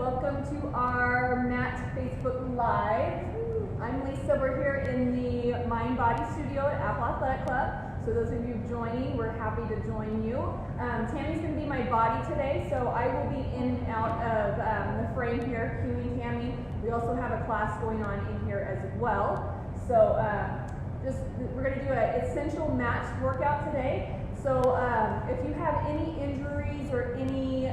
welcome to our Mat Facebook Live. I'm Lisa. We're here in the Mind Body Studio at Apple Athletic Club. So those of you joining, we're happy to join you. Tammy's going to be my body today, so I will be in and out of the frame here, cueing Tammy. We also have a class going on in here as well. So we're going to do an essential mat workout today. So if you have any injuries or any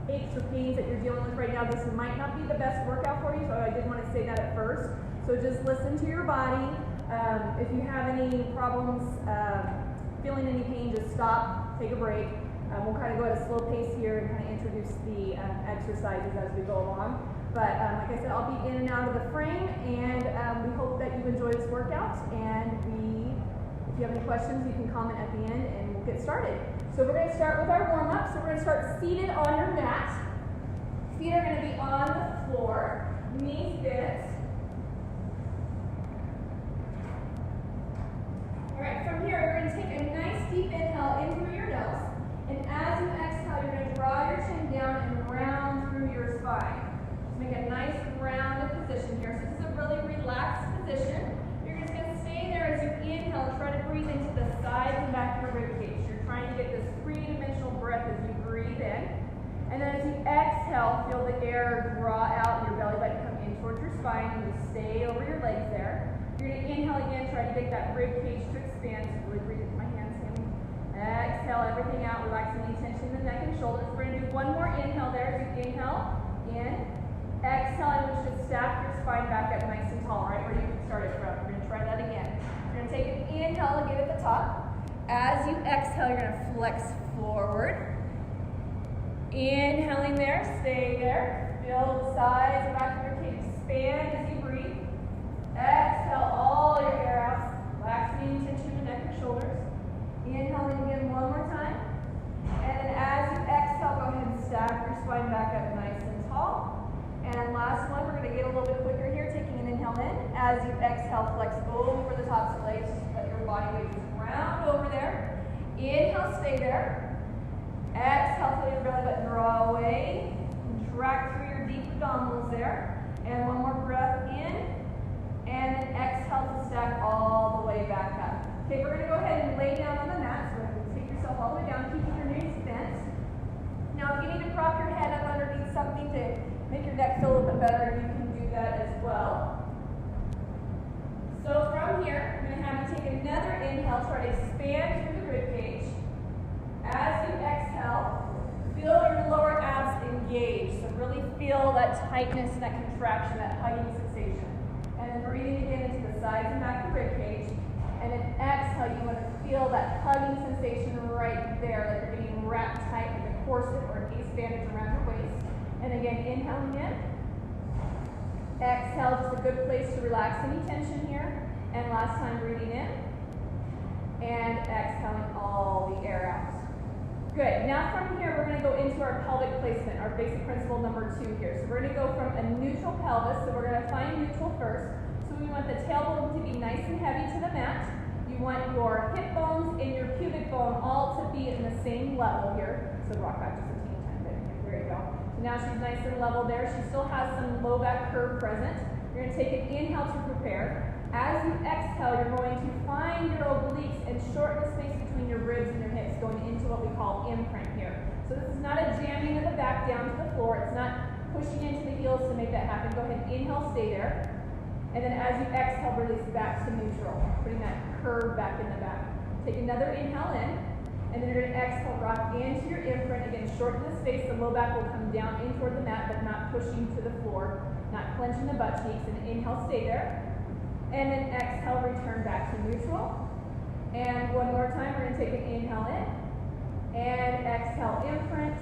aches or pains that you're dealing with right now, this might not be the best workout for you, so I did want to say that at first. So just listen to your body. If you have any problems feeling any pain, just stop, take a break. We'll kind of go at a slow pace here and kind of introduce the exercises as we go along. But like I said, I'll be in and out of the frame, and we hope that you enjoy this workout. And if you have any questions, you can comment at the end, and we'll get started. So we're going to start with our warm-up. So we're going to start seated on your mat. Feet are going to be on the floor, knees bent. All right, from here, we're going to take a nice deep inhale in through your nose. And as you exhale, you're going to draw your chin down and round through your spine. So make a nice rounded position here. So this is a really relaxed position. You're just going to stay there as you inhale and try to breathe into the sides and back of your rib cage. You're trying to get this three-dimensional breath as you breathe in. And then as you exhale, feel the air draw out and your belly button come in towards your spine and just stay over your legs there. You're going to inhale again, try to get that rib cage to expand. So really breathe into my hands, Tammy. Exhale everything out, relaxing any tension in the neck and shoulders. We're going to do one more inhale there. As you inhale, in. Exhale, I want you to stack your spine back up nice and tall, right where you started from. We're going to try that again. You're going to take an inhale again at the top. As you exhale, you're going to flex forward. Inhaling there, stay there. Feel the sides and back of your cage expand as you breathe. Exhale all your air out. Relaxing any tension in the neck and shoulders. Inhaling again one more time. And then as you exhale, go ahead and stack your spine back up nice and tall. And last one, we're going to get a little bit quicker here, taking an inhale in. As you exhale, flex over the tops of the legs. Let your body weight just round over there. Inhale, stay there. Exhale, feel your belly button draw away. Contract through your deep abdominals there. And one more breath in. And then exhale to stack all the way back up. Okay, we're going to go ahead and lay down on the mat. So take yourself all the way down, keeping your knees bent. Now, if you need to prop your head up underneath something to make your neck feel a little bit better, you can do that as well. So from here, I'm going to have you take another inhale, try to expand through the rib cage. As you exhale, feel your lower abs engage. So really feel that tightness and that contraction, that hugging sensation. And then breathing again into the sides and back of the rib cage. And then exhale, you want to feel that hugging sensation right there, like you're getting wrapped tight with a corset or an ace bandage around your waist. And again, inhaling in. Exhale, just a good place to relax any tension here. And last time, breathing in. And exhaling all the air out. Good. Now from here, we're going to go into our pelvic placement, our basic principle number 2 here. So we're going to go from a neutral pelvis. So we're going to find neutral first. So we want the tailbone to be nice and heavy to the mat. You want your hip bones and your pubic bone all to be in the same level here. So rock back just a teeny tiny bit. There you go. So now she's nice and level there. She still has some low back curve present. You're going to take an inhale to prepare. As you exhale, you're going to find your obliques and shorten the space between your ribs and your hips, going into what we call imprint here. So this is not a jamming of the back down to the floor. It's not pushing into the heels to make that happen. Go ahead and inhale, stay there. And then as you exhale, release back to neutral, putting that curve back in the back. Take another inhale in, and then you're going to exhale, rock into your imprint. Again, shorten the space. The low back will come down in toward the mat, but not pushing to the floor, not clenching the butt cheeks. And inhale, stay there. And then exhale, return back to neutral. And one more time, we're going to take an inhale in. And exhale, imprint.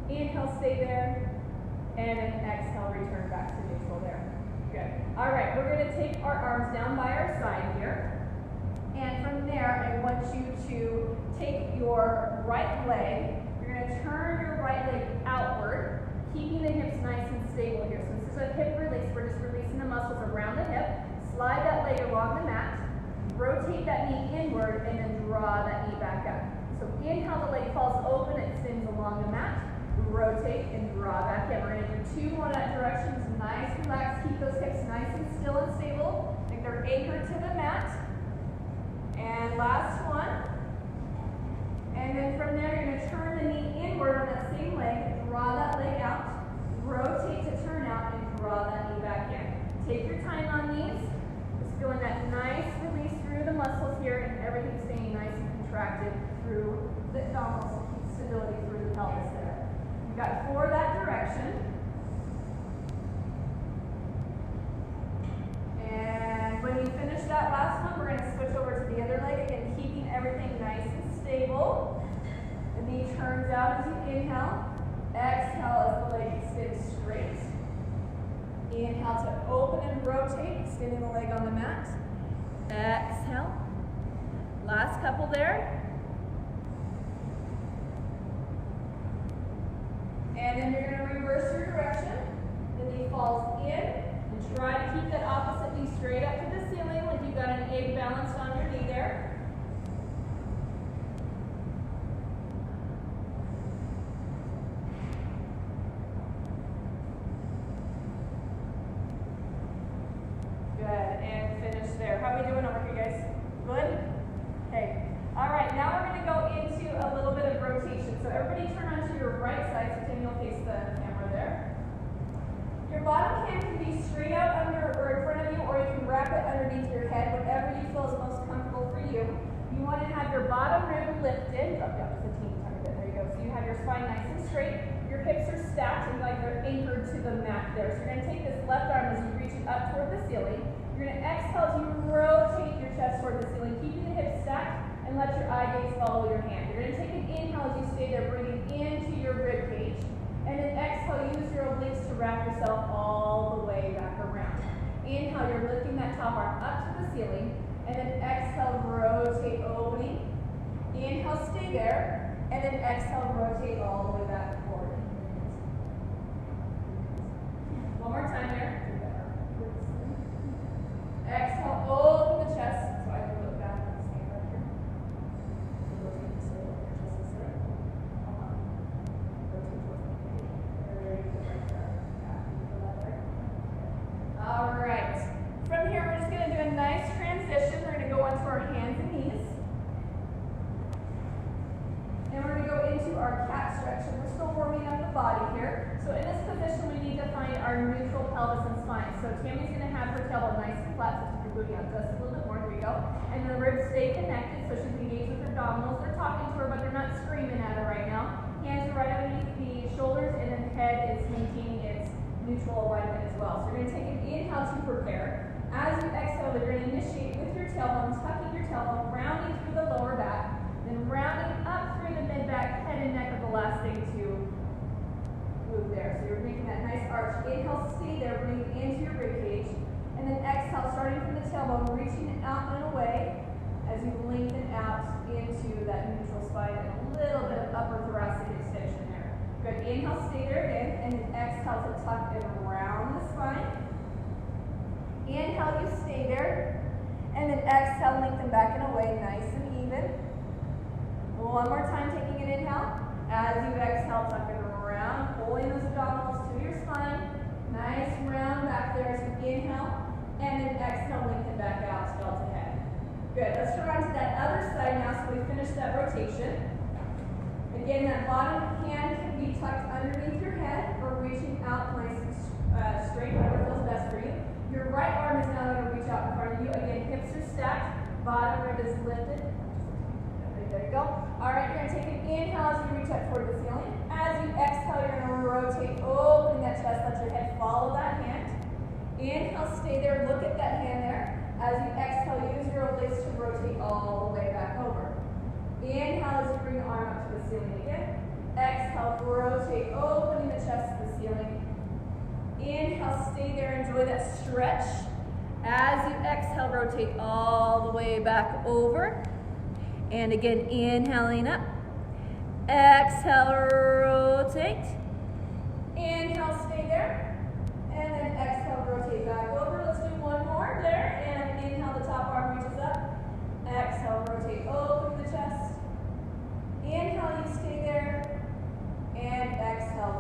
Inhale, stay there. And then exhale, return back to neutral there. Good. All right, we're going to take our arms down by our side here. And from there, I want you to take your right leg. You're going to turn your right leg outward, keeping the hips nice and stable here. So this is a hip release. We're just releasing the muscles around the hip. Slide that leg along the mat. Rotate that knee inward and then draw that knee back up. So inhale, the leg falls open, it extends along the mat. rotate, and draw back in. We're going to do 2 more that direction. Just nice, relax. Keep those hips nice and still and stable. Like they're anchored to the mat. And last one. And then from there, you're going to turn the knee inward on that same leg. Draw that leg out. Rotate to turn out and draw that knee back in. Take your time on these. Just feeling that nice release through the muscles here and everything staying nice and contracted through the abdominals to keep stability through the pelvis there. You've got 4 that direction. And when we finish that last one, we're going to switch over to the other leg again, keeping everything nice and stable. The knee turns out as you inhale. Exhale as the leg extends straight. Inhale to open and rotate, extending the leg on the mat. Exhale. Last couple there. And then you're going to reverse your direction. The knee falls in. And try to keep that opposite knee straight up to the ceiling like you've got an egg balanced on your knee there. Good, and finish there. How are we doing over here, guys? Good? Okay. All right, now we're going to go into a little bit of rotation. So everybody turn onto your right side, so Tim, you'll face the camera there. Your bottom hand can be straight out under or in front of you, or you can wrap it underneath your head, whatever you feel is most comfortable for you. You want to have your bottom rib lifted. Drop down just a teeny tiny bit. There you go. So you have your spine nice and straight. Your hips are stacked and like they're anchored to the mat there. So you're going to take this left arm as you reach it up toward the ceiling. You're going to exhale as you rotate your chest toward the ceiling, keeping the hips stacked, and let your eye gaze follow your hand. You're going to take an inhale as you stay there, bringing into your rib cage. And then exhale, use your obliques to wrap yourself all the way back around. Inhale, you're lifting that top arm up to the ceiling. And then exhale, rotate, opening. Inhale, stay there. And then exhale, rotate all the way back forward. One more time there. Exhale, open the chest. So I can look back and stand right here. Rotate the ceiling, your chest is there. Rotate towards the cage. Very good right there. All right. From here, we're just going to do a nice transition. We're going to go onto our hands and knees. And we're going to go into our cat stretch. And we're still warming up the body here. So in this position, we need to find our neutral pelvis and spine. So Tammy's going to have her tailbone nice and flat, so keep your booty on just a little bit more. There you go. And the ribs stay connected, so she's engaged with her abdominals. They're talking to her, but they're not screaming at her right now. Hands are right underneath the shoulders, and then the head is maintaining its neutral alignment as well. So you're going to take an inhale to prepare. As you exhale, you're going to initiate with your tailbone, tucking your tailbone, rounding through the lower back, then rounding up through the mid-back, head and neck are the last thing to move there. So you're making that nice arch. Inhale, stay there, bring it into your rib cage. And then exhale, starting from the tailbone, reaching it out and away as you lengthen out into that neutral spine and a little bit of upper thoracic extension there. Good. Inhale, stay there again, and then exhale to tuck it around the spine. Inhale, you stay there, and then exhale, lengthen back and away, nice and even. One more time, taking an inhale. As you exhale, tuck it around, pulling those abdominals to your spine. Nice round back there as you inhale, and then exhale, lengthen back out, tail to head. Good. Let's turn on to that other side now so we finish that rotation. Again, that bottom hand can be tucked underneath your head or reaching out nice and straight, whatever feels best for you. Your right arm is now going to reach out in front of you. Again, hips are stacked, bottom rib is lifted. There you go. All right, you're going to take an inhale as you reach up toward the ceiling. As you exhale, you're going to rotate, opening that chest, let your head follow that hand. Inhale, stay there, look at that hand there. As you exhale, use your obliques to rotate all the way back over. Inhale as you bring the arm up to the ceiling again. Exhale, rotate, opening the chest to the ceiling. Inhale, stay there, enjoy that stretch. As you exhale, rotate all the way back over. And again, inhaling up. Exhale, rotate. Inhale, stay there. And then exhale, rotate back over. Let's do one more there. And inhale, the top arm reaches up. Exhale, rotate, open the chest. Inhale, you stay there. And exhale,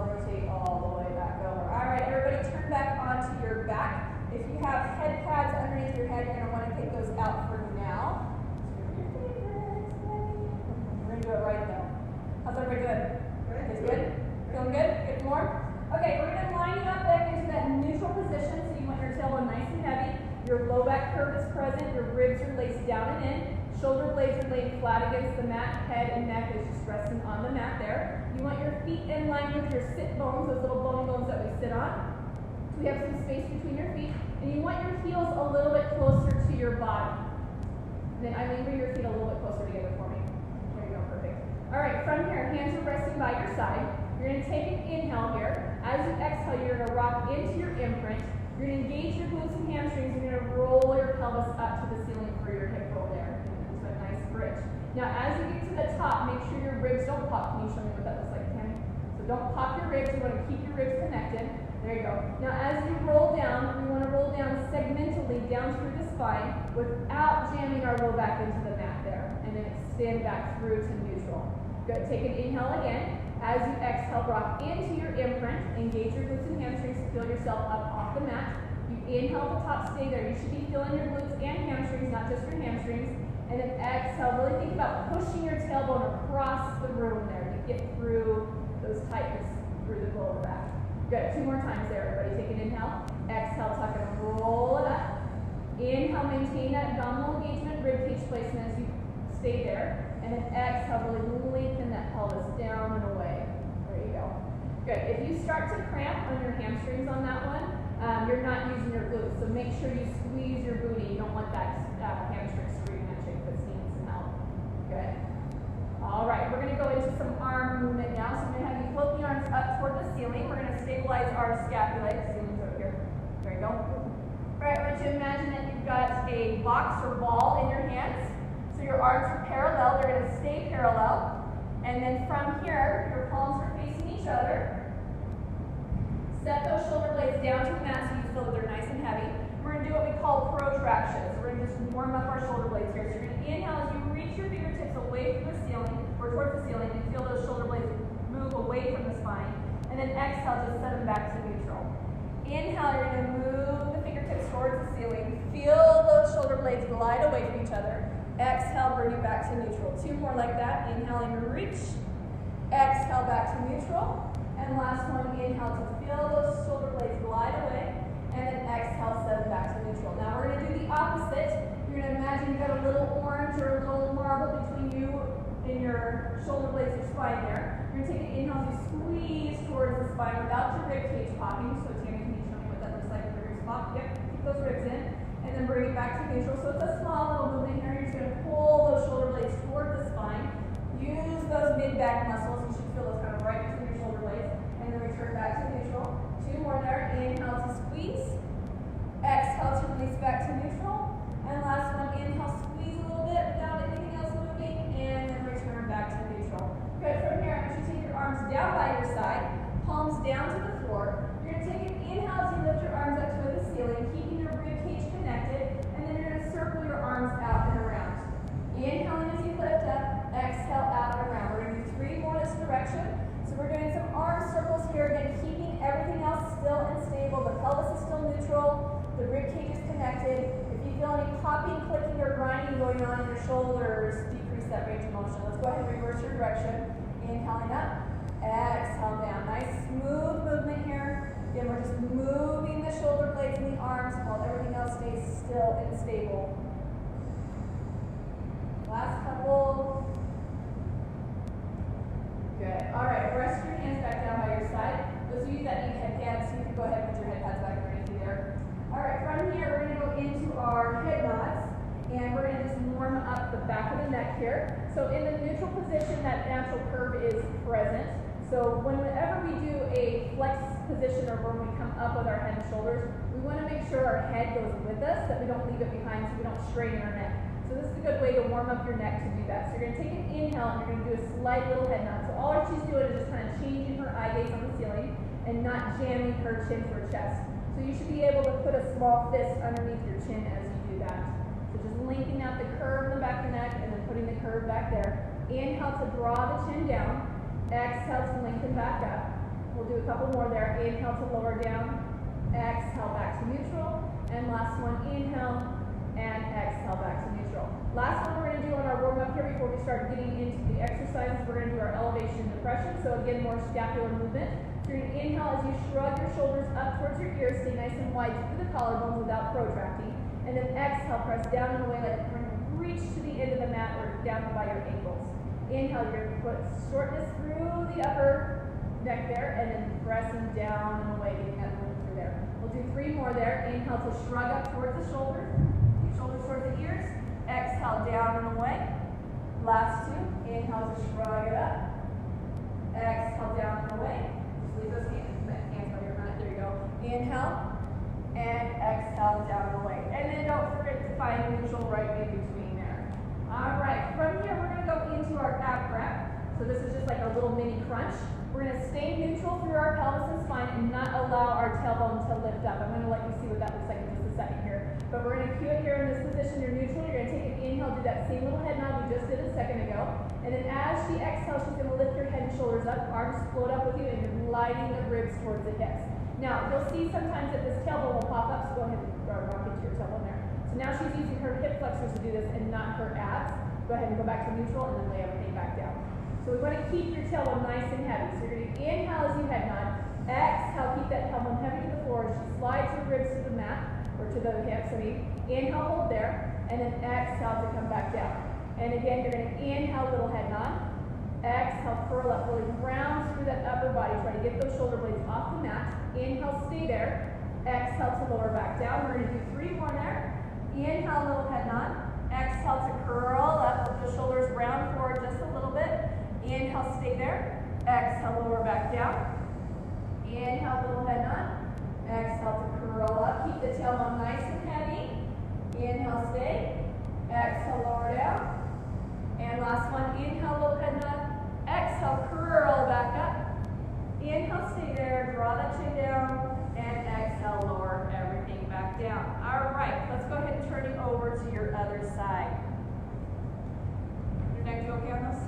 back onto your back. If you have head pads underneath your head, you're going to want to take those out for now. We're going to do it right though. How's everybody doing? Good. Good? Feeling good? Good more? Okay, we're going to line you up back into that neutral position. So you want your tailbone nice and heavy. Your low back curve is present. Your ribs are laced down and in. Shoulder blades are laid flat against the mat. Head and neck is just resting on the mat there. You want your feet in line with your sit bones, those little bony bones that we sit on. We have some space between your feet. And you want your heels a little bit closer to your body. And then Eileen, bring your feet a little bit closer together for me. There you go, perfect. All right, from here, hands are resting by your side. You're going to take an inhale here. As you exhale, you're going to rock into your imprint. You're going to engage your glutes and hamstrings. You're going to roll your pelvis up to the ceiling for your hip roll there. Into a nice bridge. Now, as you get to the top, make sure your ribs don't pop. Can you show me what that looks like, Tammy? So don't pop your ribs. You want to keep your ribs connected. There you go. Now, as you roll down, we want to roll down segmentally down through the spine without jamming our low back into the mat there. And then extend back through to neutral. Good. Take an inhale again. As you exhale, rock into your imprint. Engage your glutes and hamstrings to feel yourself up off the mat. You inhale at the top, stay there. You should be feeling your glutes and hamstrings, not just your hamstrings. And then exhale. Really think about pushing your tailbone across the room there to get through those tightness through the lower back. Good. 2 more times there, everybody. Take an inhale. Exhale, tuck and roll it up. Inhale, maintain that abdominal engagement, rib cage placement as you stay there. And then exhale, really lengthen that pelvis down and away. There you go. Good. If you start to cramp on your hamstrings on that one, you're not using your glutes. So make sure you squeeze your booty. You don't want that hamstring screaming at you because it needs some help. Good. All right, we're going to go into some arm movement now. So I'm going to have you float the arms up toward the ceiling. We're going to stabilize our scapulae. The ceiling's over here. There you go. All right, I want you to imagine that you've got a box or ball in your hands. So your arms are parallel. They're going to stay parallel. And then from here, your palms are facing each other. Set those shoulder blades down to the mat so you feel that they're nice and heavy. We're going to do what we call protraction. So we're going to just warm up our shoulder blades here. So you're going to inhale as you reach your fingertips away from the ceiling, or towards the ceiling, and feel those shoulder blades move away from the spine. And then exhale, just set them back to neutral. Inhale, you're going to move the fingertips towards the ceiling. Feel those shoulder blades glide away from each other. Exhale, bring it back to neutral. 2 more like that. Inhaling, reach. Exhale, back to neutral. And last one, inhale to feel those shoulder blades glide away. And then exhale, set them back to neutral. Now we're going to do the opposite. You're going to imagine you've got a little orange or a little marble between you and your shoulder blades, your spine there. You're going to take an inhale as you squeeze towards the spine without your rib cage popping. So Tammy, can you show me what that looks like with your ribs pop? Yep, keep those ribs in. And then bring it back to neutral. So it's a small little movement here. You're just going to pull those shoulder blades toward the spine. Use those mid-back muscles. You should feel those kind of right between your shoulder blades. And then return back to neutral. 2 more there. Inhale to squeeze. Exhale to release back to neutral. And last one, inhale, squeeze a little bit without anything else moving. And then return back to neutral. Good. From here, I want you to take your arms down by your side. Palms down to the floor. You're going to take an inhale as you lift your arms up toward the ceiling, keeping your rib cage connected. And then you're going to circle your arms out and around. Inhaling as you lift up. Exhale out and around. We're going to do 3 more in this direction. So we're doing some arm circles here, again, keeping everything else still and stable. The pelvis is still neutral. The rib cage is connected. If you feel any popping, clicking, or grinding going on in your shoulders, decrease that range of motion. Let's go ahead and reverse your direction. Inhaling up. Exhale down. Nice smooth movement here. Again, we're just moving the shoulder blades and the arms while everything else stays still and stable. Last couple. Good. All right, rest your hands back down by your side. Those of you that need head pads, you can go ahead and put your head pads back underneath you there. All right, from here, we're going to go into our head nods, and we're going to just warm up the back of the neck here. So in the neutral position, that natural curve is present. So whenever we do a flex position or when we come up with our head and shoulders, we want to make sure our head goes with us, that we don't leave it behind so we don't strain our neck. So this is a good way to warm up your neck to do that. So you're going to take an inhale and you're going to do a slight little head nod. So all she's doing is just kind of changing her eye gaze on the ceiling and not jamming her chin to her chest. So you should be able to put a small fist underneath your chin as you do that. So just lengthening out the curve in the back of the neck and then putting the curve back there. Inhale to draw the chin down. Exhale to lengthen back up. We'll do a couple more there. Inhale to lower down. exhale back to neutral, and last one, inhale, and exhale back to neutral. Last one we're going to do on our warm-up here before we start getting into the exercises, we're going to do our elevation and depression, so again, more scapular movement. So you're going to inhale as you shrug your shoulders up towards your ears, stay nice and wide through the collarbones without protracting, and then exhale, press down and away like you're going to reach to the end of the mat or down by your ankles. Inhale, you're going to put shortness through the upper neck there, and then pressing down and away, getting that movement through there. We'll do 3 more there. Inhale to shrug up towards the shoulders, shoulders towards the ears. Exhale, down and away. Last 2. Inhale to shrug it up. Exhale, down and away. Just leave those hands by your mat. There you go. Inhale, and exhale, down and away. And then don't forget to find neutral right in between there. All right, from here, we're going to go into our ab crunch. So this is just like a little mini crunch. We're going to stay neutral through our pelvis and spine and not allow our tailbone to lift up. I'm going to let you see what that looks like in just a second here. But we're going to cue it here in this position. You're neutral. You're going to take an inhale, do that same little head nod we just did a second ago. And then as she exhales, she's going to lift your head and shoulders up, arms float up with you, and you're gliding the ribs towards the hips. Now, you'll see sometimes that this tailbone will pop up, so go ahead and rock into your tailbone there. So now she's using her hip flexors to do this and not her abs. Go ahead and go back to neutral and then lay everything back down. So we want to keep your tailbone nice and heavy. So you're going to inhale as you head nod. Exhale, keep that tailbone heavy to the floor. She slides her ribs to the mat, or to the hips. Inhale, hold there, and then exhale to come back down. And again, you're going to inhale, little head nod. Exhale, curl up, really round through that upper body. Try to get those shoulder blades off the mat. Inhale, stay there. Exhale to lower back down. We're going to do 3 more there. Inhale, little head nod. Exhale to curl up with the shoulders round forward just a little bit. Inhale, stay there. Exhale, lower back down. Inhale, little head nod. Exhale to curl up. Keep the tailbone nice and heavy. Inhale, stay. Exhale, lower down. And last one, inhale, little head nod. Exhale, curl back up. Inhale, stay there. Draw that chin down. And exhale, lower everything back down. All right, let's go ahead and turn it over to your other side. Your neck, you okay on this?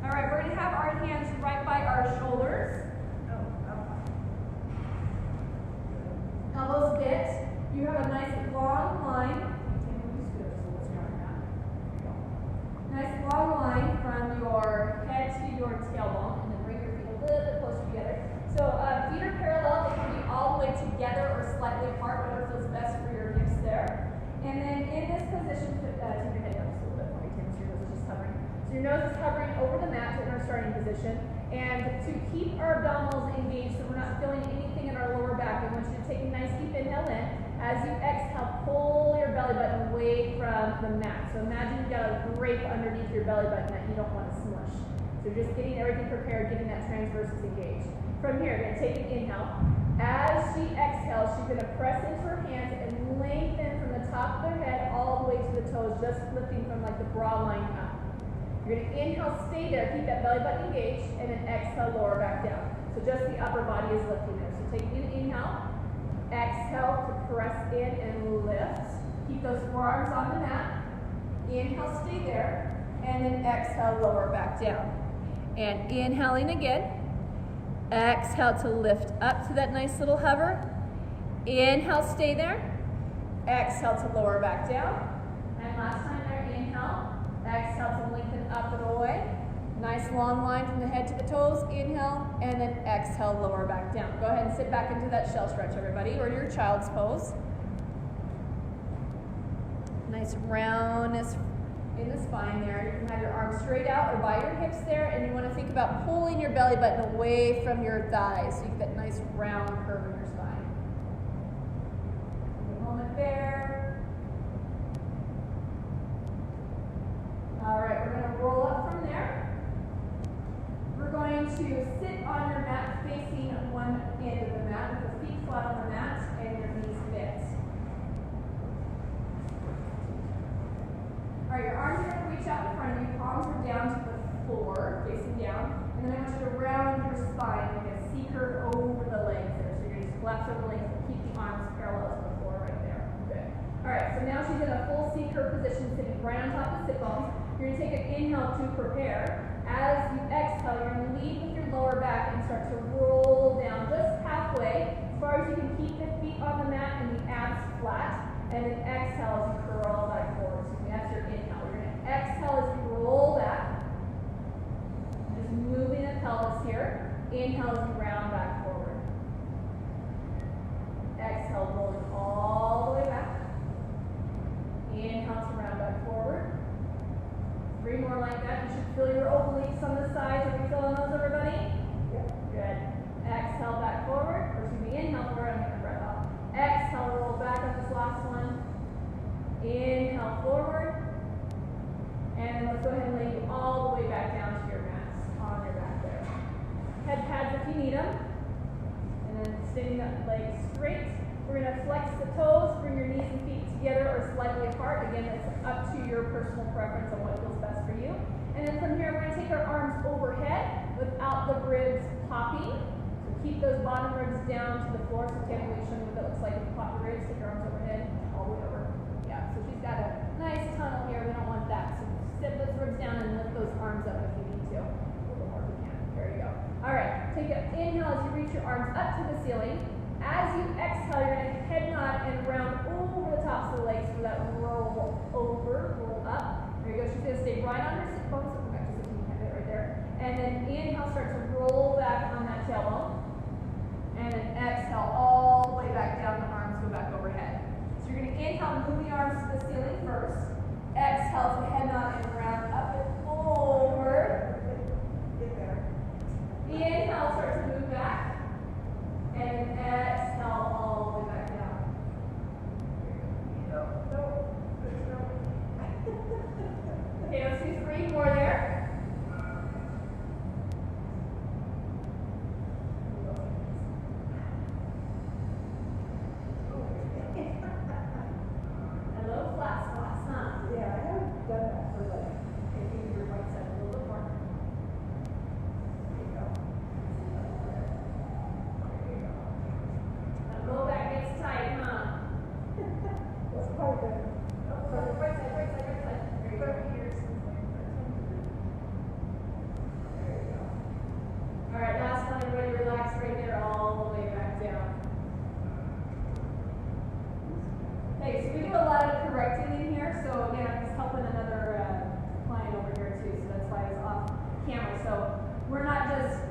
All right, we're going to have our hands right by our shoulders. Elbows bent. You have a nice long line. Nice long line from your head to your tailbone, and then bring your feet a little bit closer together. So feet are parallel. They can be all the way together or slightly apart, whatever feels best for your hips there. And then in this position, take your head down just a little bit for me, Tim, so your nose is just hovering. So your nose is hovering over the mat in our starting position. And to keep our abdominals engaged so we're not feeling anything in our lower back, we want you to take a nice deep inhale in. As you exhale, pull your belly button away from the mat. So imagine you've got a grape underneath your belly button that you don't want to smush. So just getting everything prepared, getting that transversus engaged. From here, you're going to take an inhale. As she exhales, she's going to press into her hands and lengthen from the top of her head all the way to the toes, just lifting from like the bra line up. You're going to inhale, stay there, keep that belly button engaged, and then exhale, lower back down. So just the upper body is lifting there. So take an inhale. Exhale to press in and lift. Keep those forearms on the mat. Inhale, stay there. And then exhale, lower back down. And inhaling again. Exhale to lift up to that nice little hover. Inhale, stay there. Exhale to lower back down. And last time there, inhale. Exhale to lengthen up and away. Nice long line from the head to the toes. Inhale, and then exhale, lower back down. Go ahead and sit back into that shell stretch, everybody, or your child's pose. Nice roundness in the spine there. You can have your arms straight out or by your hips there, and you want to think about pulling your belly button away from your thighs so you get that nice round curve in your spine. Take a moment there. All right, we're going to roll up from there. We're going to sit on your mat facing one end of the mat with the feet flat on the mat and your knees bent. All right, your arms are going to reach out in front of you. Palms are down to the floor, facing down. And then I want you to round your spine like a C curve over the legs there. So you're going to collapse over the legs and keep the arms parallel to the floor right there. Good. All right, so now she's in a full C curve position, sitting right on top of the sit bones. You're going to take an inhale to prepare. As you exhale, you're going to lead with your lower back and start to roll down just half halfway, as far as you can keep the feet on the mat and the abs flat. And then exhale as you curl back forward. So that's your inhale. You're going to exhale as you roll back. Just moving the pelvis here. Inhale as you round back forward. Exhale, rolling all the way back. Inhale to round back forward. 3 more like that. You should feel your obliques on the sides. Are we feeling those, everybody? Yep. Good. Exhale back forward. Or excuse me, inhale forward. I'm getting my breath off. Exhale, roll back on this last one. Inhale forward. And then let's go ahead and lay you all the way back down to your mats on your back there. Head pads if you need them. And then extending that leg straight. We're going to flex the toes, bring your knees and feet together or slightly apart. Again, it's up to your personal preference on what feels best for you. And then from here, we're going to take our arms overhead without the ribs popping. So keep those bottom ribs down to the floor. So Tammy will show you what that looks like if you pop your ribs. Take your arms overhead, all the way over. Yeah, so she's got a nice tunnel here. We don't want that. So sit those ribs down and lift those arms up if you need to. A little more if you can. There you go. All right, take an inhale as you reach your arms up to the ceiling. As you exhale, you're going to head nod and round over the tops of the legs for that roll over, roll up. There you go. She's going to stay right on her sit bones. So come back to sitting, you have it right there. And then inhale, start to roll back on that tailbone. And then exhale all the way back down. The arms go back overhead. So you're going to inhale, move the arms to the ceiling first. Exhale to head nod and round up and over. Get there. Inhale, start to move back. And exhale all the way back down. No. Okay, let's do 3 more there. Hello, flat squats, huh? Yeah, I haven't done that for like. Okay, give your right side a little bit more. There you go. Low back gets tight, huh? That's quite good. Oh, right side. There you go. There you go. All right, last one, everybody relax right there all the way back down. Okay, so we do a lot of correcting in here. So again, I'm just helping another client over here too, so that's why it's off camera. So we're not just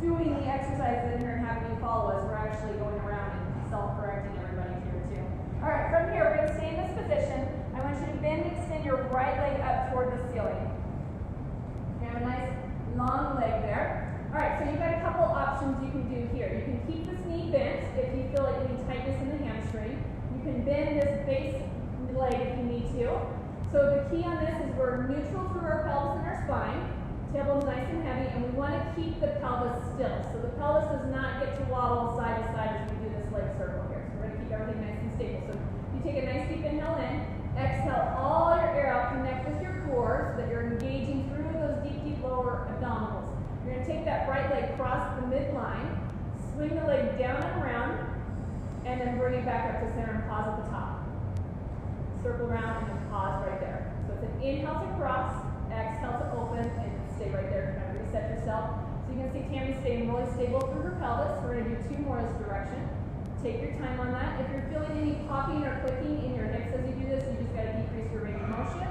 doing the exercises in here and having you follow us. We're actually going around and self-correcting everybody here too. All right, from here, we're going to stay in this position. I want you to bend and extend your right leg up toward the ceiling. You have a nice long leg there. All right, so you've got a couple options you can do here. You can keep this knee bent if you feel like you need tightness in the hamstring. You can bend this base leg if you need to. So the key on this is we're neutral through our pelvis and our spine. Tailbone's nice and heavy, and we want to keep the pelvis still. So the pelvis does not get to wobble side to side as we do this leg circle here. So we're going to keep everything nice and stable. So you take a nice deep inhale in, exhale all your air out, connect with your core so that you're engaging through those deep lower abdominals. You're going to take that right leg across the midline, swing the leg down and around, and then bring it back up to center and pause at the top. Circle around and then pause right there. So it's an inhale to cross, exhale to open, and stay right there, kind of reset yourself. So you can see Tammy staying really stable through her pelvis. We're going to do 2 more this direction. Take your time on that. If you're feeling any popping or clicking in your hips as you do this, you just got to decrease your range of motion.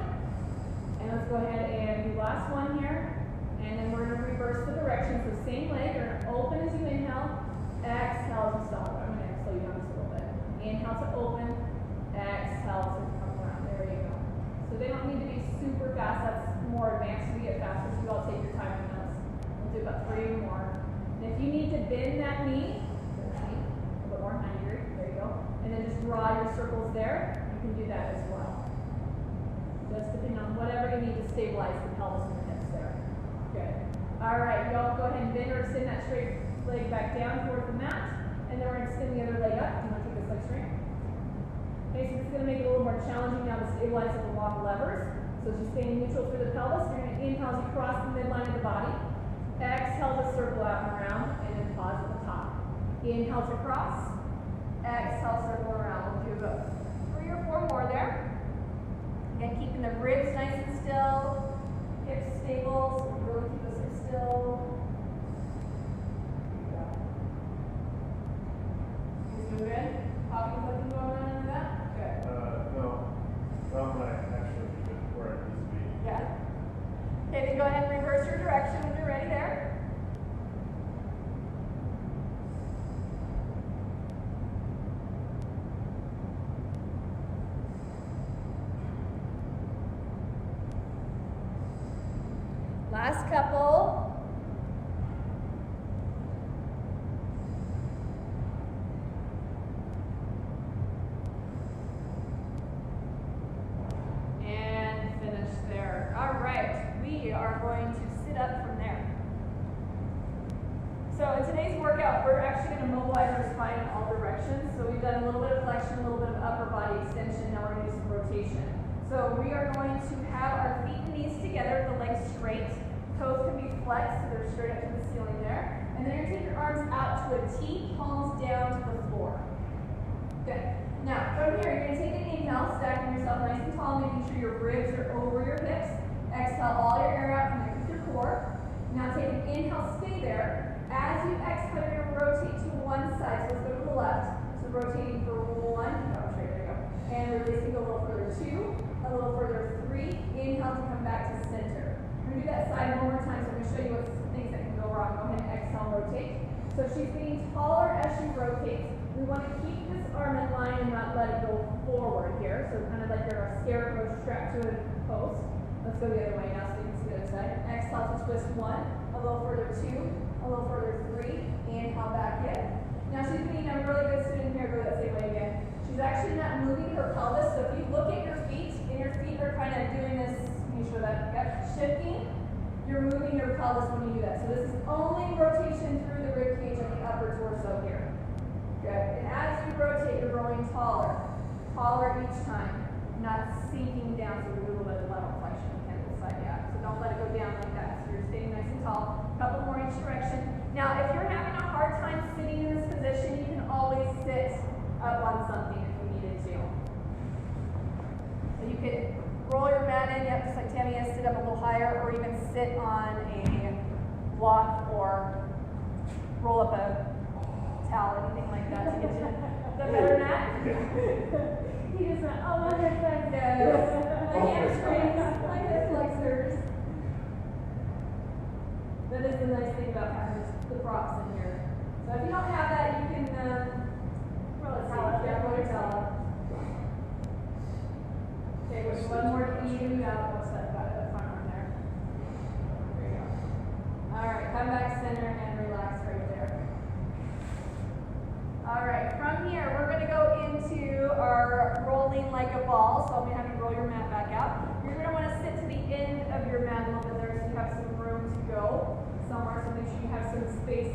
And let's go ahead and do last one here. And then we're going to reverse the direction. So same leg, you're going to open as you inhale, exhale as you stop. I'm going to slow you down just a little bit. Inhale to open, exhale to come around. There you go. So they don't need to be super fast. That's more advanced. We get faster, so you all take your time on those. We'll do about 3 more. And if you need to bend that knee, a little bit more, 90 degree, there you go. And then just draw your circles there. You can do that as well. Just depending on whatever you need to stabilize the pelvis and the hips there. Good. All right, y'all go ahead and bend or extend that straight leg back down towards the mat. And then we're going to extend the other leg up. You want to take this leg straight? Okay, so this is going to make it a little more challenging now to stabilize with the long levers. So just staying neutral through the pelvis. You're going to inhale as you cross the midline of the body. Exhale to circle out and around, and then pause at the top. Inhale to cross. Exhale, circle around. We'll do about 3 or 4 more there. Again, keeping the ribs nice and still, hips stable, so really keep those hips still. go ahead and reverse your direction when you're ready there. Last couple. And finish there. All right, we are going to sit up from there. So in today's workout, we're actually going to mobilize our spine in all directions. So we've done a little bit of flexion, a little bit of upper body extension. Now we're going to do some rotation. So we are going to have our feet and knees together, the legs straight. Toes can be flexed, so they're straight up to the ceiling there. And then you're going to take your arms out to a T, palms down to the floor. Good. Now, from here, you're going to take an inhale, stacking yourself nice and tall, making sure your ribs are over your hips. Exhale all your air out, connect with your core. Now take an inhale, stay there. As you exhale, you're going to rotate to one side. So let's go to the left. So rotating for one, there you go. And releasing a little further, two, a little further, three. Inhale to come back to center. We're going to do that side one more time, so I'm going to show you what things that can go wrong. Go ahead and exhale, rotate. So she's getting taller as she rotates. We want to keep this arm in line and not let it go forward here. So kind of like you're a scarecrow strapped to a post. Let's go the other way now so you can see the other side. Exhale to twist one, a little further two, a little further three. Inhale back in. Now she's being a really good student here. Go that same way again. She's actually not moving her pelvis. So if you look at your feet, and your feet are kind of doing this, make sure that, yep, shifting. You're moving your pelvis when you do that. So this is only rotation through the rib cage and the upper torso here. Good. And as you rotate, you're growing taller. Taller each time. Not sinking down, so we do a little bit of lateral flexion on the side, yeah. So don't let it go down like that. So you're staying nice and tall. A couple more each direction. Now, if you're having a hard time sitting in this position, you can always sit up on something if you needed to. So you could roll your mat in, yep, just like Tammy is, sit up a little higher, or even sit on a block or roll up a towel, anything like that to get you. Is that better than that? He just went, oh, my hip flexors, my hamstrings, my hip flexors. That is the nice thing about having the props in here. So if you don't have that, you can roll a towel up. Yeah, roll your towel up. Okay, one more to even you out. What's that about the front arm there? There you go. All right, come back center and relax right there. All right, from here, we're going to go into our rolling like a ball. So I'm going to have you roll your mat back out. You're going to want to sit to the end of your mat a little bit there so you have some room to go somewhere. So make sure you have some space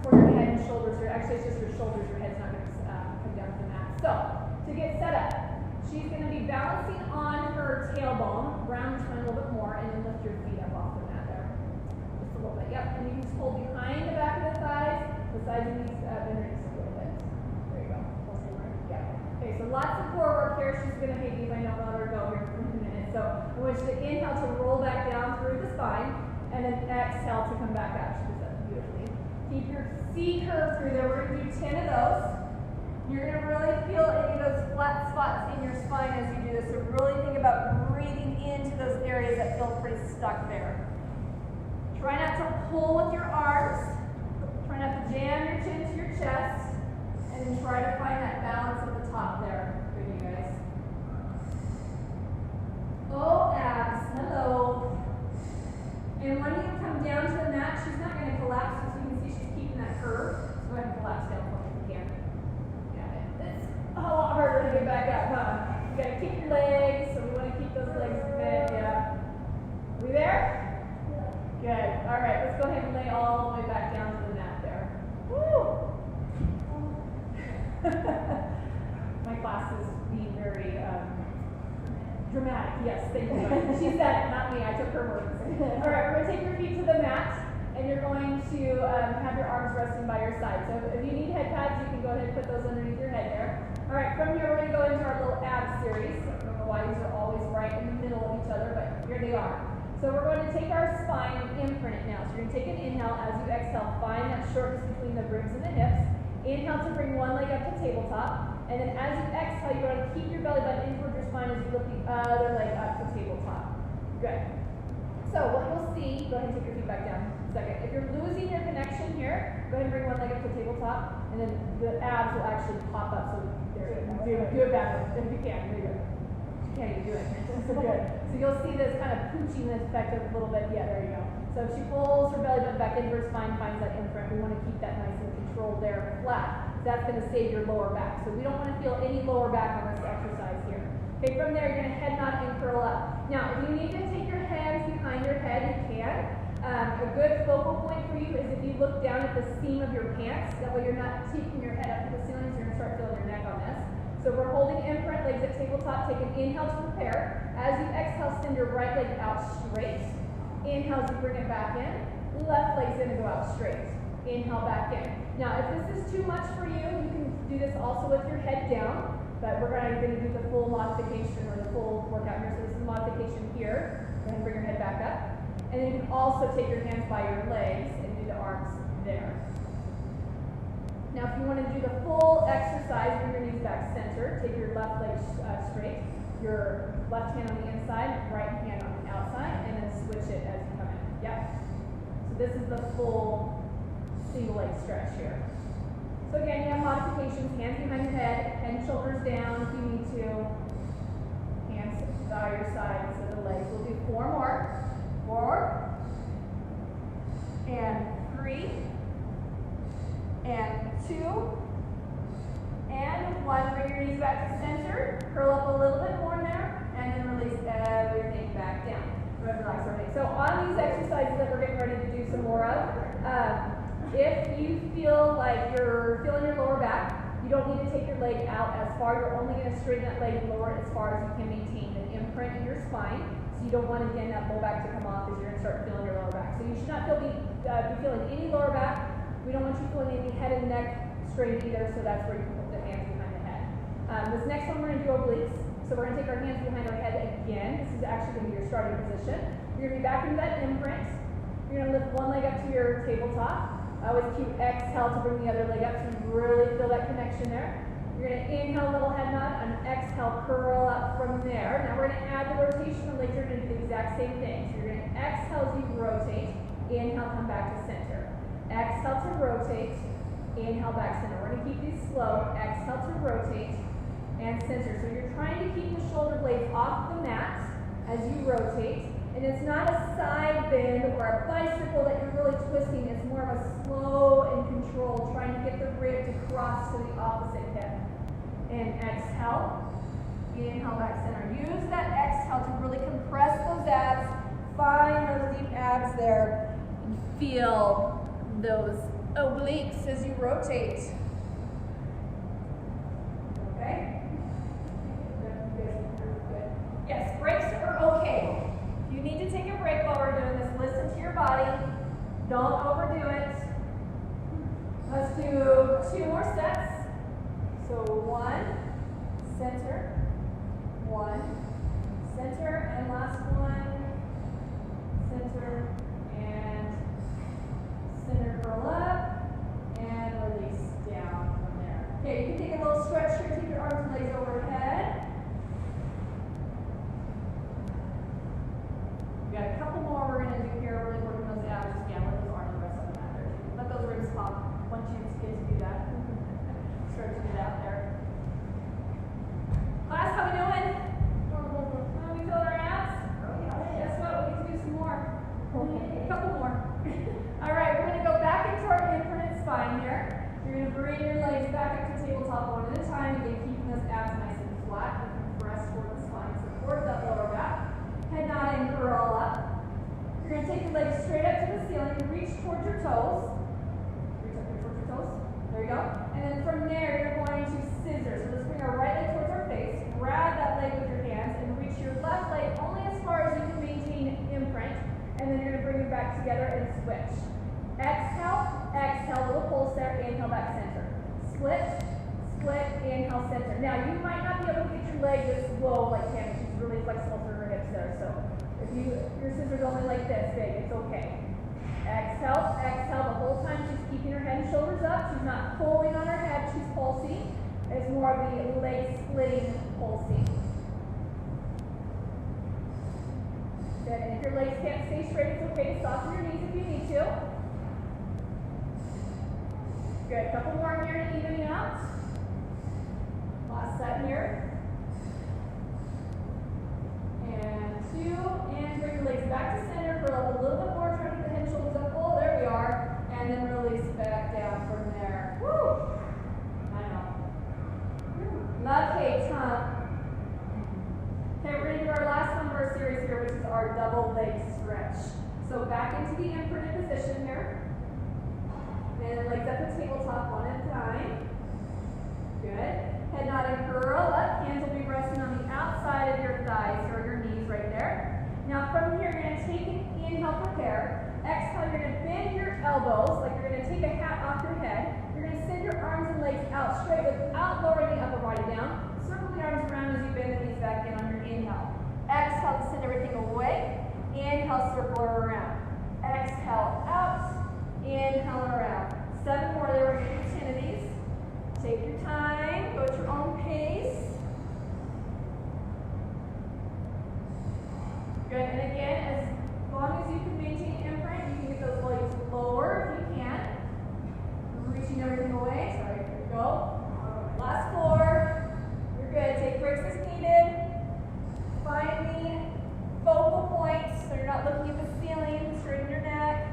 for your head and shoulders here. Actually, it's just your shoulders. Your head's not going to come down to the mat. So to get set up, she's going to be balancing on her tailbone, round your spine a little bit more, and then lift your feet up off the mat there. Just a little bit. Yep. And you can just hold behind the back of the thighs. The sides of these underneath a little bit. There you go. Yeah. Okay, so lots of core work here. She's going to hate me if I don't let her go here for a minute. So I want you to inhale to roll back down through the spine, and then exhale to come back up. She does that beautifully. Keep your feet curved through there. We're going to do 10 of those. You're going to really feel any of those flat spots in your spine as you do this. So really think about breathing into those areas that feel pretty stuck there. Try not to pull with your arms. Try not to jam your chin to your chest. And then try to find that balance at the top there. Good, you guys. Oh, abs. Hello. And when you come down to the mat, she's not going to collapse. As you can see, she's keeping that curve. So go ahead and collapse down for me if you can. It's a lot harder to get back up, huh? You gotta keep your legs, so we want to keep those legs fit, yeah. We there? Good. Alright, let's go ahead and lay all the way back down to the mat there. Woo! My class is being very dramatic. Yes, thank you. She said it, not me. I took her words. Alright, we're going to take your feet to the mat. And you're going to have your arms resting by your side. So if you need head pads, you can go ahead and put those underneath your head there. All right, from here, we're going to go into our little ab series. I don't know why these are always right in the middle of each other, but here they are. So we're going to take our spine and imprint it now. So you're going to take an inhale. As you exhale, find that shortness between the ribs and the hips. Inhale to bring one leg up to tabletop. And then as you exhale, you're going to keep your belly button in towards your spine as you lift the other leg up to tabletop. Good. So what you'll see, go ahead and take your feet back down a second. If you're losing your connection here, go ahead and bring one leg up to the tabletop, and then the abs will actually pop up. So there you go. Do it backwards if you can. There you go. You can't even do it. So good. So you'll see this kind of pooching effect a little bit. Yeah, there you go. So if she pulls her belly button back into her spine, finds that imprint, we want to keep that nice and controlled there, flat. That's going to save your lower back. So we don't want to feel any lower back on this exercise here. Okay, from there, you're going to head nod and curl up. Now, if you need to take your hands behind your head, you can. A good focal point for you is if you look down at the seam of your pants. That way you're not taking your head up to the ceiling, so you're going to start feeling your neck on this. So we're holding imprint, legs at tabletop. Take an inhale to prepare. As you exhale, send your right leg out straight. Inhale as you bring it back in. Left leg's going to go out straight. Inhale back in. Now, if this is too much for you, you can do this also with your head down. But we're going to do the full modification or the full workout here. So this is modification here. Go ahead and bring your head back up. And then you can also take your hands by your legs and do the arms there. Now if you want to do the full exercise, bring your knees back center. Take your left leg straight. Your left hand on the inside, right hand on the outside, and then switch it as you come in. Yep. So this is the full single leg stretch here. So again, you have modifications, hands behind your head, head and shoulders down if you need to. Hands by your sides of the legs. We'll do 4 more. 4. And 3. And 2. And 1. Bring your knees back to center. Curl up a little bit more there. And then release everything back down. Relax everything. So on these exercises that we're getting ready to do some more of, if you feel like you're feeling your lower back, you don't need to take your leg out as far. You're only going to straighten that leg lower as far as you can maintain an imprint in your spine. So you don't want, again, that low back to come off as you're going to start feeling your lower back. So you should not be feeling any lower back. We don't want you feeling any head and neck strain either, so that's where you can put the hands behind the head. This next one we're going to do obliques. So we're going to take our hands behind our head again. This is actually going to be your starting position. You're going to be back into that imprint. You're going to lift one leg up to your tabletop. Always keep exhale to bring the other leg up so you really feel that connection there. You're going to inhale a little head nod and exhale, curl up from there. Now we're going to add the rotation of legs. You're going to do the exact same thing. So you're going to exhale as you rotate. Inhale, come back to center. Exhale to rotate. Inhale, back center. We're going to keep these slow. Exhale to rotate and center. So you're trying to keep the shoulder blades off the mat as you rotate. And it's not a side bend or a bicycle that you're really twisting. It's more of a slow and controlled, trying to get the rib to cross to the opposite hip. And exhale. Inhale, back center. Use that exhale to really compress those abs. Find those deep abs there. And feel those obliques as you rotate. Okay? Yes, breaks are okay. If you need to take a break while we're doing this, listen to your body. Don't overdo it. Let's do 2 more sets. So 1, center, 1, center, and last one, center, and center, curl up, and release down from there. Okay, you can take a little stretch here, take your arms and legs overhead. We got a couple more we're going to do here, really working those abs again. Let those arms rest on the mat there. Let those ribs pop once you get to do that. Stretching it out there. Class, how we doing? How we feeling our abs? Guess what? We get to do some more. A couple more. All right, we're going to go back into our infinite spine here. You're going to bring your legs back up to tabletop one at a time. Again, keeping those abs nice and flat and compressed toward the spine. Support that lower back. Head nod and curl up. You're going to take your legs straight up to the ceiling and reach towards your toes. Reach up towards your toes. There you go. And then from there, you're going to scissors. So let's bring our right leg towards our face. Grab that leg with your hands and reach your left leg only as far as you can maintain imprint. And then you're going to bring it back together and switch. Exhale, exhale, little pulse there. Inhale, back center. Split, split, inhale, center. Now, you might not be able to get your leg this low like Tammy. She's really flexible through her hips there. So if your scissors only like this big, it's okay. Exhale, exhale. The whole time she's keeping her head and shoulders up. She's not pulling on her head. She's pulsing. It's more of the leg splitting pulsing. Good, and if your legs can't stay straight, it's okay to soften your knees if you need to. Good, a couple more here to even you out. Last set here. And 2, and bring your legs back to center, curl up a little bit more, try to get the head and shoulders up. Oh, there we are. And then release back down from there. Woo! I know. Okay, Tom. Okay, we're going to do our last one of our series here, which is our double leg stretch. So back into the imprinted position here. And legs up the tabletop one at a time. Good. Head nod and curl up. Hands will be resting on the outside of your thighs or your knees right there. Now from here, you're going to take an inhale, prepare. Exhale, you're going to bend your elbows like you're going to take a hat off your head. You're going to send your arms and legs out straight without lowering the upper body down. Circle the arms around as you bend the knees back in on your inhale. Exhale to send everything away. Inhale, circle around. Exhale, out. Inhale, around. 7 more there. We're going to do 10 of these. Take your time. Go at your own pace. Good. And again, as long as you can maintain imprint, you can get those legs lower if you can. Reaching everything away. Sorry, here we go. Last 4. You're good. Take breaks as needed. Find the focal points so you're not looking at the ceiling. Straighten your neck.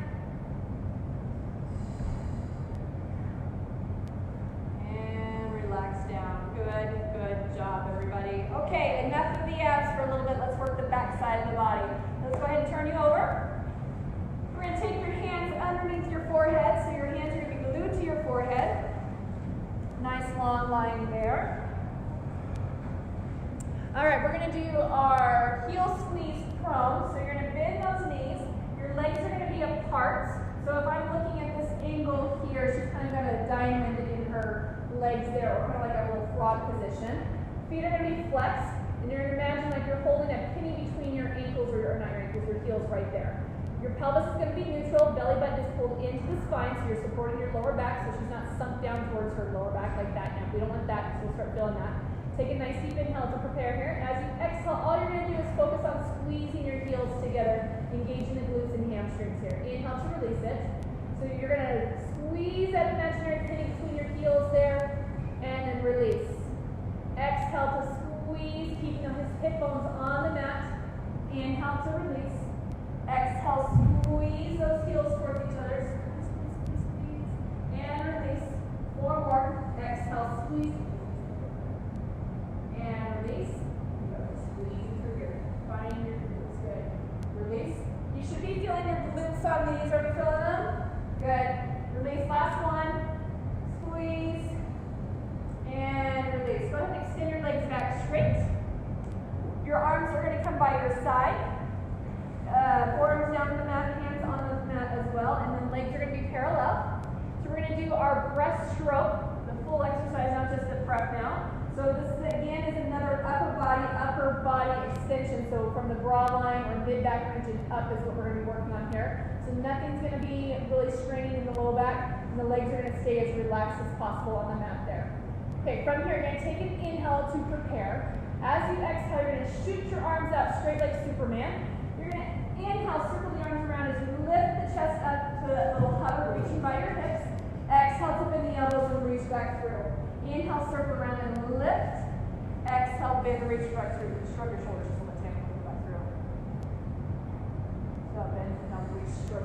And relax down. Good, good job, everybody. Okay, enough of the abs for a little bit. Let's work the back side of the body. Let's go ahead and turn you over. We're going to take your hands underneath your forehead, so your hands are going to be glued to your forehead. Nice long line there. All right, we're going to do our heel squeeze prone. So you're going to bend those knees. Your legs are going to be apart. So if I'm looking at this angle here, she's kind of got a diamond in her legs there, or kind of like a little frog position. Feet are going to be flexed, and you're going to imagine like you're holding a penny between your ankles, or not your ankles, your heels right there. Your pelvis is going to be neutral, belly button is pulled into the spine, so you're supporting your lower back, so she's not sunk down towards her lower back like that. Now, we don't want that, so we'll start feeling that. Take a nice deep inhale to prepare here. As you exhale, all you're going to do is focus on squeezing your heels together, engaging the glutes and hamstrings here. Inhale to release it. So you're going to squeeze that imaginary penny between your heels there, and then release. Exhale to squeeze, keeping those hip bones on the mat. Inhale to release. Exhale, squeeze those heels towards each other. Squeeze, squeeze, squeeze. And release. 4 more. Exhale, squeeze. And release. Squeeze through here. Find your glutes. Good. Release. You should be feeling your glutes on these. Are we feeling them? Good. Release. Last one. Squeeze. And release. Go ahead and extend your legs back straight. Your arms are going to come by your side. Forearms down to the mat, hands on the mat as well, and then legs are going to be parallel. So we're going to do our breaststroke, the full exercise, not just the prep now. So this again is another upper body extension. So from the bra line or mid back region up is what we're going to be working on here. So nothing's going to be really straining in the low back, and the legs are going to stay as relaxed as possible on the mat there. Okay, from here you're going to take an inhale to prepare. As you exhale, you're going to shoot your arms out straight like Superman. You're going to inhale, circle the arms around as you lift the chest up to a little hover, reaching by your hips. Exhale to bend the elbows and reach back through. Inhale, circle around and lift. Exhale, bend, reach back through. Shrug your shoulders just a little bit, move back through. So bend, now reach, shrug.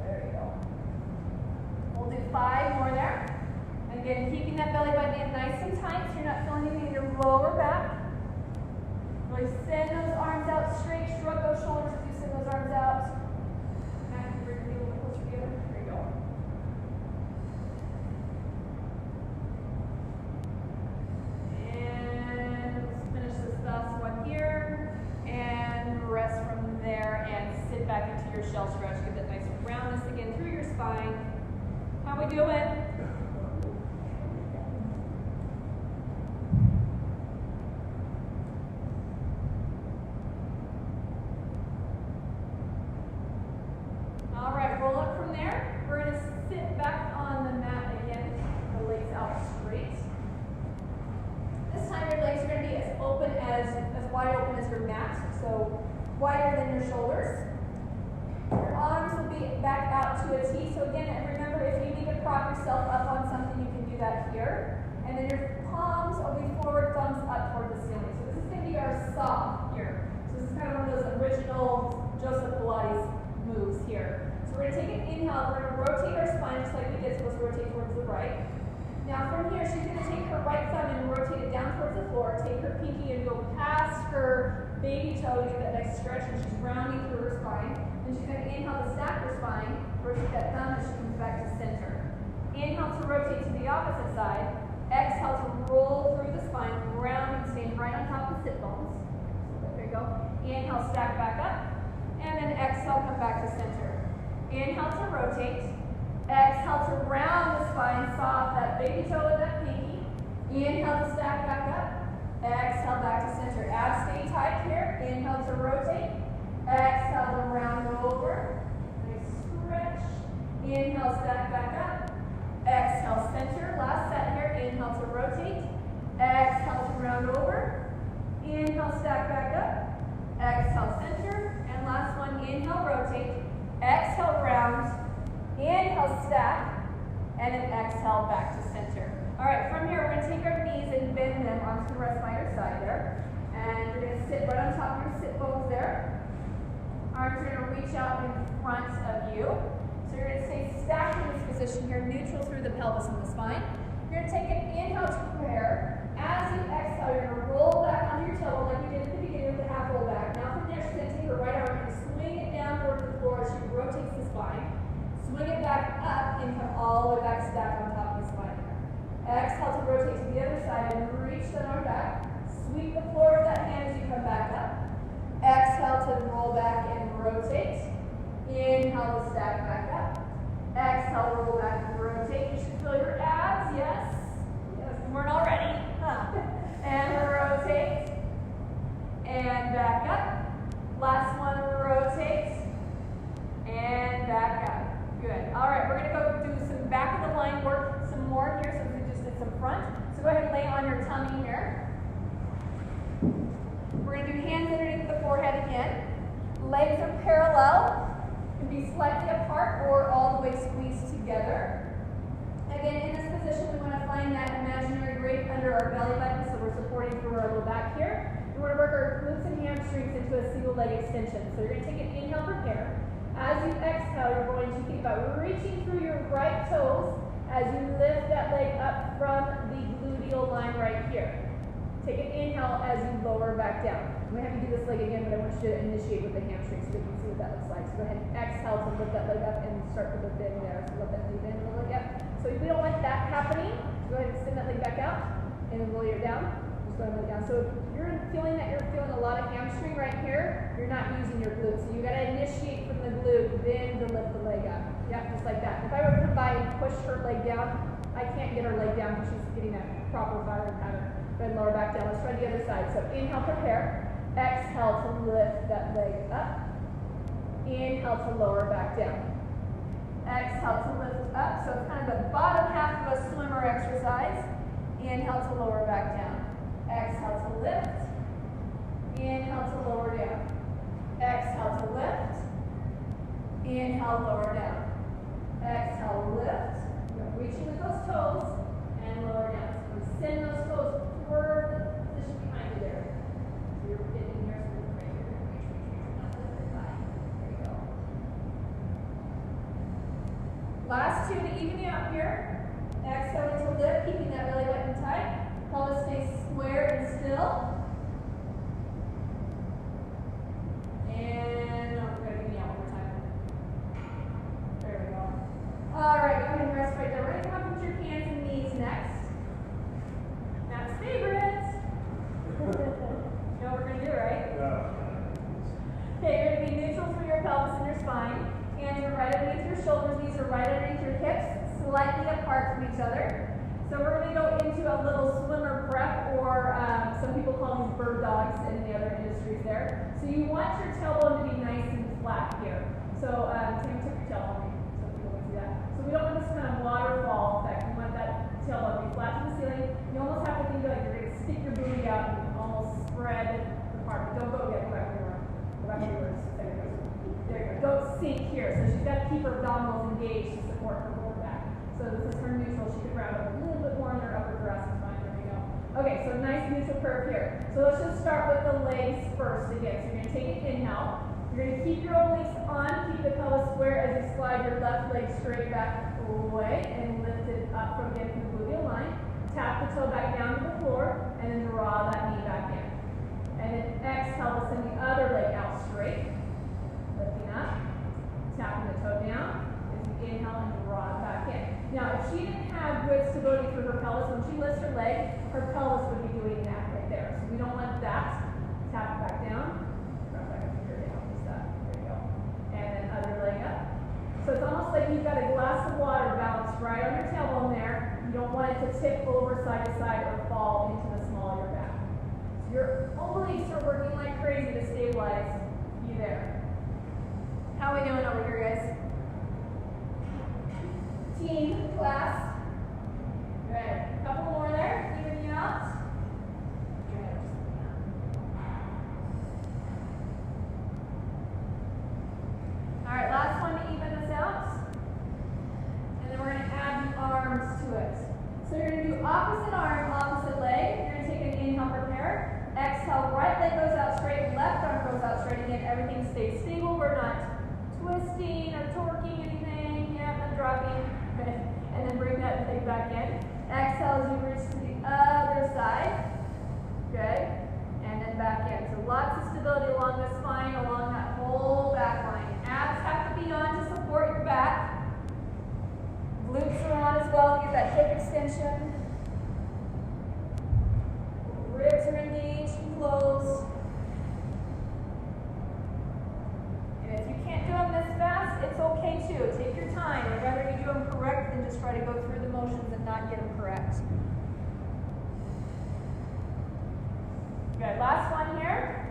There you go. We'll do 5 more there. Again, keeping that belly button in nice and tight so you're not feeling anything in your lower back. Really send those arms out straight, shrug those shoulders as you send those arms out. Back and bring your knee a little closer together. There you go. And let's finish this last one here. And rest from there and sit back into your shell stretch. Get that nice roundness again through your spine. How we doing? wider than your shoulders. Your arms will be back out to a T. So again, remember, if you need to prop yourself up on something, you can do that here. And then your palms will be forward, thumbs up toward the ceiling. So this is going to be our saw here. So this is kind of one of those original Joseph Pilates moves here. So we're going to take an inhale. We're going to rotate our spine just like we did. So let's rotate towards the right. Now from here, she's going to take her right thumb and rotate it down towards the floor. Take her pinky and go past her baby toe to get that nice stretch, and she's rounding through her spine. Then she's going to inhale to stack her spine, rotate that thumb, and she comes back to center. Inhale to rotate to the opposite side. Exhale to roll through the spine, rounding, staying right on top of the sit bones. There you go. Inhale, stack back up, and then exhale, come back to center. Inhale to rotate. Exhale to round the spine, soft, that baby toe with that pinky. Inhale to stack back up. Exhale back to center. Abs stay tight here. Inhale to rotate. Exhale to round over. Nice stretch. Inhale, stack back up. Exhale, center. Last set here. Inhale to rotate. Exhale to round over. Inhale, stack back up. Exhale, center. And last one. Inhale, rotate. Exhale, round. Inhale, stack, and then exhale back to center. All right, from here, we're going to take our knees and bend them onto the rest by your side there. And you're going to sit right on top of your sit bones there. Arms are going to reach out in front of you. So you're going to stay stacked in this position here, neutral through the pelvis and the spine. You're going to take an inhale to prepare. As you exhale, you're going to roll back onto your tailbone like you did at the beginning with the half roll back. Now from there, she's going to take her right arm and swing it down towards the floor as she rotates the spine. Swing it back up and come all the way back, stack on top of the spine here. Exhale to rotate to the other side and reach the arm back. Sweep the floor with that hand as you come back up. Exhale to roll back and rotate. Inhale to stack back up. Exhale, roll back and rotate. You should feel your abs, yes? Yes, you weren't already. And rotate. And back up. Last one, rotate. And back up. Good. All right, we're going to go do some back of the line work, some more here, since we just did some front. So go ahead and lay on your tummy here. We're going to do hands underneath the forehead again. Legs are parallel. Can be slightly apart or all the way squeezed together. Again, in this position, we want to find that imaginary grip under our belly button, so we're supporting through our low back here. We want to work our glutes and hamstrings into a single leg extension. So you're going to take an inhale, prepare. As you exhale, you're going to think about reaching through your right toes as you lift that leg up from the gluteal line right here. Take an inhale as you lower back down. I'm going to have you do this leg again, but I want you to initiate with the hamstring so you can see what that looks like. So go ahead and exhale to lift that leg up and start with a bend there. So let that knee bend a little bit. So if we don't want that happening, go ahead and extend that leg back out and then roll it down. Just go ahead and lay down. So if you're feeling that you're feeling a lot of hamstring right here, you're not using your glutes. So you got to initiate from the glute, then to lift the leg up. Yeah, just like that. If I were to come by and push her leg down, I can't get her leg down because she's getting that proper firing pattern. Go ahead and lower back down. Let's try the other side. So inhale, prepare. Exhale to lift that leg up. Inhale to lower back down. Exhale to lift up. So it's kind of the bottom half of a swimmer exercise. Inhale to lower back down. Exhale to lift. Inhale to lower down. Exhale to lift. Inhale, lower down. Exhale, lift. You're reaching with those toes and lower down. So send those toes toward the position behind you there. So you're getting here, so you're right here. Reach, not lift it by. There you go. Last two to even you up here. Exhale to lift, keeping that belly button tight. Pelvis stays square and still. And we're going to give me out one more time. There we go. All right, go ahead and rest right there. We're going to come up with your hands and knees next. Matt's favorite. You know what we're going to do, right? Yeah. Okay, you're going to be neutral through your pelvis and your spine. Hands are right underneath your shoulders. Knees are right underneath your hips, slightly apart from each other. So we're going to go into a little swimmer prep, or some people call these bird dogs in the other industries there. So you want your tailbone to be nice and flat here. So Tim took your tailbone, so people can see that. So we don't want this kind of waterfall effect. We want that tailbone to be flat to the ceiling. You almost have to think like you're going to stick your booty out and almost spread the part. But don't go yet, go back where you are. Go back reverse. There you go. There you go. Don't sink here. So she's got to keep her abdominals engaged to support her lower back. So this is her neutral. She could round up a little bit more in her upper thoracic spine. There we go. Okay, so nice neutral curve here. So let's just start with the legs first again. So you're going to take an inhale. You're going to keep your obliques on, keep the pelvis square as you slide your left leg straight back away and lift it up from the gluteal line. Tap the toe back down to the floor and then draw that knee back in. And then exhale to send the other leg out straight. Lifting up, tapping the toe down as you inhale and draw it back in. Now, if she didn't have good stability through her pelvis, when she lifts her leg, her pelvis would be doing that right there. So we don't want that. Tap it back down. Drop back a finger down. There you go. And then other leg up. So it's almost like you've got a glass of water balanced right on your tailbone there. You don't want it to tip over side to side or fall into the small of your back. So your obliques are working like crazy to stabilize you there. How are we doing over here, guys? Team, class. Good. A couple more there. Even you out. Good. All right, last one to even this out. And then we're going to add the arms to it. So you're going to do opposite arm, opposite leg. You're going to take an inhale, prepare. Exhale, right leg goes out straight, left arm goes out straight. Again, everything stays stable. We're not twisting or torquing anything. Yeah, not dropping. Okay. And then bring that leg back in. Exhale as you reach to the other side. Good. And then back in. So lots of stability along the spine, along that whole back line. Abs have to be on to support your back. Glutes are on as well to get that hip extension. Ribs are engaged and closed. And if you can't do them this fast, it's okay too. Take your time. I'd rather you do them correct than just try to go through the motions and not get them correct. Good. Last one here.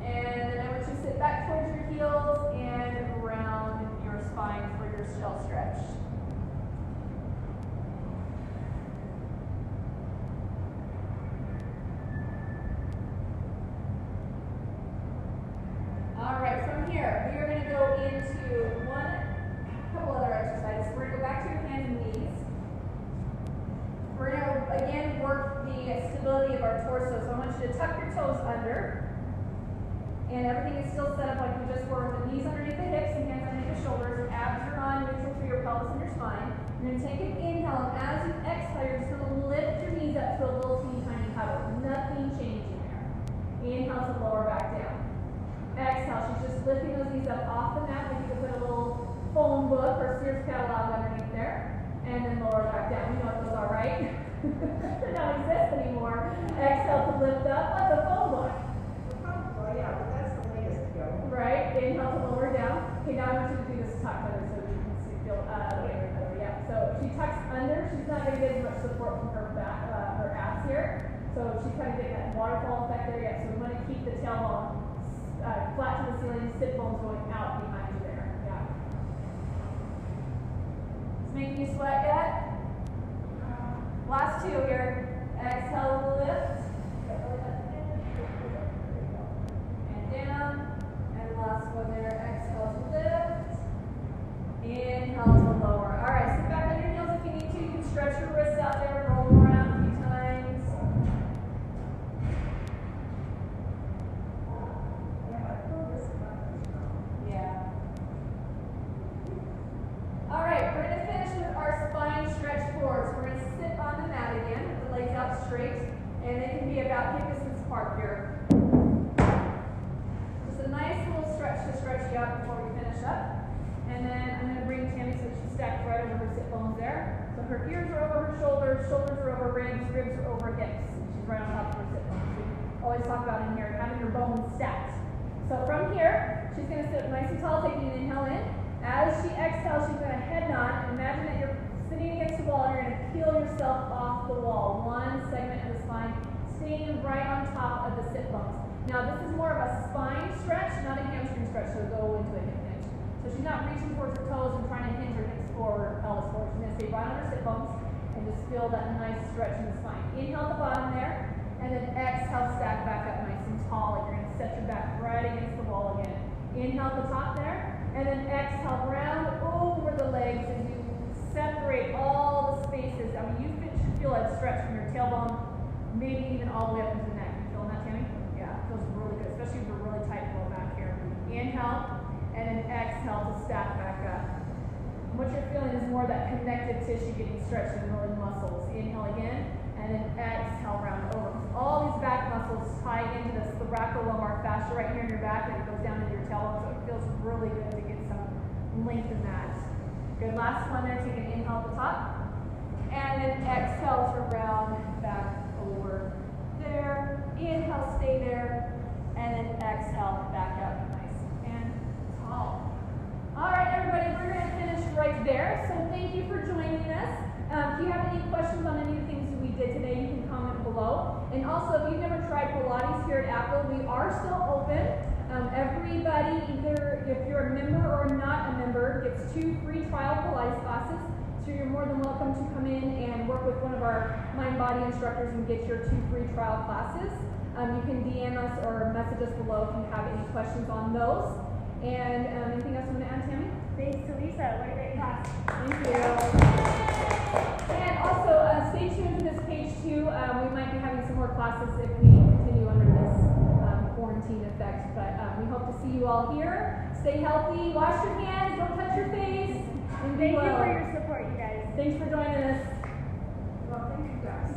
And I want you to sit back towards your heels and round your spine for your shell stretch. All right, from here, we are going to go into a couple other exercises. We're going to go back to your hands and knees. We're going to, again, work the stability of our torso. So I want you to tuck your toes under. And everything is still set up like we just were, with the knees underneath the hips and hands underneath the shoulders. Abs are on, neutral for your pelvis and your spine. You're going to take an inhale, and as you exhale, you're just going to lift your knees up to a little teeny tiny hover. Nothing changing there. Inhale to lower back down. Exhale, she's just lifting those knees up off the mat. Like you could put a little phone book or Sears catalog underneath there. And then lower back down. You know what those are, right? They don't exist anymore. Exhale to lift up like a phone book. Well, yeah, but that's the latest to go. Right, inhale to lower down. Okay, now I want you to do this tuck under so you can see, feel, yeah. So she tucks under. She's not going to get as much support from her back, her abs here. So she's kind of getting that waterfall effect there yet. So we want to keep the tailbone flat to the ceiling, sit bones going out behind you there. Yeah. It's making you sweat yet? Last two here. Exhale, lift. And down. And last one there. Exhale to lift. Inhale to lower. All right, sit back on your heels if you need to. You can stretch your wrists out there, roll them around a few times. Yeah. All right, we're going to finish with our spine stretch forwards. We're going to sit on the mat again with the legs out straight, and they can be about hip distance apart here. Just a nice little stretch to stretch you out before we finish up. And then I'm going to bring Tammy so she's stacked right over her sit bones there. So her ears are over her shoulders, shoulders are over ribs, ribs are over hips. She's right on top of her sit bones. We always talk about in here having your bones stacked. So from here, she's going to sit nice and tall, taking an inhale in. As she exhales, she's going to head nod. Imagine that you're sitting against the wall and you're going to peel yourself off the wall. One segment of the spine staying right on top of the sit bones. Now this is more of a spine stretch, not a hamstring stretch, so go into a hip hinge. So she's not reaching towards her toes and trying to hinge her hips forward or pelvis forward. She's going to stay right on her sit bones and just feel that nice stretch in the spine. Inhale at the bottom there. And then exhale, stack back up nice and tall. Like you're going to set your back right against the wall again. Inhale at the top there. And then exhale, round over the legs as you separate all the spaces. I mean, you should feel a stretch from your tailbone, maybe even all the way up into the neck. You feeling that, Tammy? Yeah, it feels really good, especially if you're really tight low back here. Inhale, and then exhale to stack back up. And what you're feeling is more of that connective tissue getting stretched in really muscles. Inhale again, and then exhale, round over. All these back muscles tie into this thoracolumbar fascia right here in your back, and it goes down into your tailbone, so it feels really good to get some length in that. Good, last one there, take an inhale at the top, and then exhale to round back over there. Inhale, stay there, and then exhale, back up, nice and tall. All right, everybody, we're going to finish right there, so thank you for joining us. If you have any questions on any of the things we did today, you can comment below. And also, if you've never tried Pilates here at Apple, we are still open. Everybody, either if you're a member or not a member, gets 2 free trial Pilates classes. So you're more than welcome to come in and work with one of our mind-body instructors and get your 2 free trial classes. You can DM us or message us below if you have any questions on those. And anything else you want to add, Tammy? Thanks to Lisa. What a great class. Thank you. And also, stay tuned to this page too. We might be having some more classes if we continue under this quarantine effect. But we hope to see you all here. Stay healthy. Wash your hands. Don't touch your face. And Thank you for your support, you guys. Thanks for joining us. Well, thank you guys.